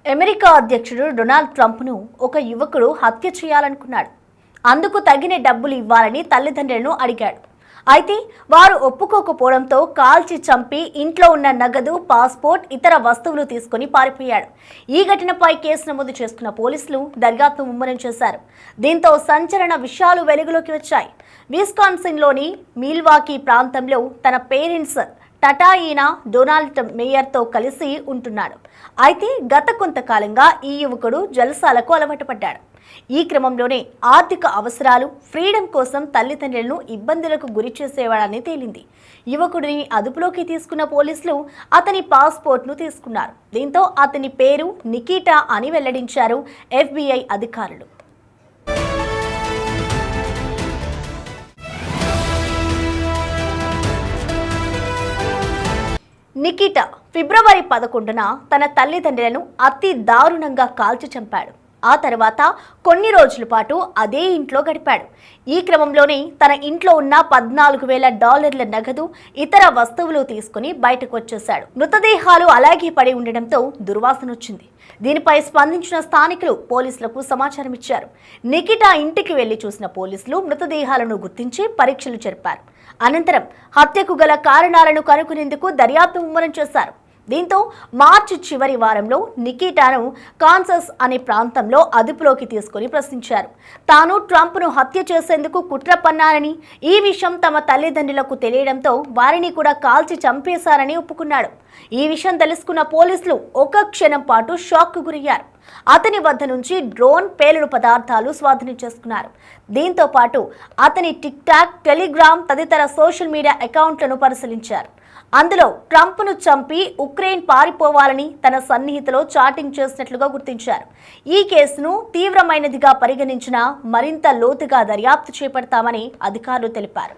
America అధ్యక్షుడు Donald ట్రంప్ను ఒక యువకుడు హత్య చేయాలనుకున్నాడు. అందుకు తగిన డబ్బులు ఇవ్వాలని తల్లిదండ్రులను అడిగాడు. అయితే వారు ఒప్పుకోకపోవడంతో కాల్చి చంపి ఇంట్లో ఉన్న నగదు, పాస్పోర్ట్, ఇతర వస్తువులు తీసుకుని పారిపోయాడు. ఈ ఘటనపై కేసు నమోదు చేసుకున్న పోలీసులు దర్యాప్తు ముమ్మరం చేశారు. దీంతో సంచలన విషయాలు వెలుగులోకి వచ్చాయి. విస్కాన్సిన్లోని మిల్వాకీ ప్రాంతంలో తన పేరెంట్స్ టటాయినా డొనాల్డ్ మేయర్తో కలిసి ఉంటున్నాడు. అయితే గత కొంతకాలంగా ఈ యువకుడు జలసాలకు అలవాటు పడ్డాడు. ఈ క్రమంలోనే ఆర్థిక అవసరాలు, ఫ్రీడమ్ కోసం తల్లిదండ్రులను ఇబ్బందులకు గురి చేసేవాడని తేలింది. యువకుడిని అదుపులోకి తీసుకున్న పోలీసులు అతని పాస్పోర్ట్ను తీసుకున్నారు. దీంతో అతని పేరు నికీటా అని వెల్లడించారు FBI అధికారులు. నికీటా ఫిబ్రవరి 11న తన తల్లిదండ్రులను అతి దారుణంగా కాల్చి చంపాడు. ఆ తర్వాత కొన్ని రోజుల పాటు అదే ఇంట్లో గడిపాడు. ఈ క్రమంలోనే తన ఇంట్లో ఉన్న $14,000 నగదు, ఇతర వస్తువులు తీసుకుని బయటకు వచ్చేశాడు. మృతదేహాలు అలాగే పడి ఉండడంతో దుర్వాసన వచ్చింది. దీనిపై స్పందించిన స్థానికులు పోలీసులకు సమాచారం ఇచ్చారు. నికిటా ఇంటికి వెళ్లి చూసిన పోలీసులు మృతదేహాలను గుర్తించి పరీక్షలు జరిపారు. అనంతరం హత్యకు గల కారణాలను కనుగొనేందుకు దర్యాప్తు ముమ్మరం చేశారు. దీంతో మార్చి చివరి వారంలో నికీటాను కాన్సస్ అనే ప్రాంతంలో అదుపులోకి తీసుకుని ప్రశ్నించారు. తాను ట్రంప్ను హత్య చేసేందుకు కుట్ర పన్నారని, ఈ విషయం తమ తల్లిదండ్రులకు తెలియడంతో వారిని కూడా కాల్చి చంపేశారని ఒప్పుకున్నాడు. ఈ విషయం తెలుసుకున్న పోలీసులు ఒక క్షణం పాటు షాక్కు గురయ్యారు. అతని వద్ద నుంచి డ్రోన్, పేలుడు పదార్థాలు స్వాధీనం చేసుకున్నారు. దీంతో పాటు అతని టిక్టాక్, టెలిగ్రామ్ తదితర సోషల్ మీడియా అకౌంట్లను పరిశీలించారు. అందులో ట్రంప్ను చంపి ఉక్రెయిన్ పారిపోవాలని తన సన్నిహితులో చాటింగ్ చేసినట్లుగా గుర్తించారు. ఈ కేసును తీవ్రమైనదిగా పరిగణించిన మరింత లోతుగా దర్యాప్తు చేపడతామని అధికారులు తెలిపారు.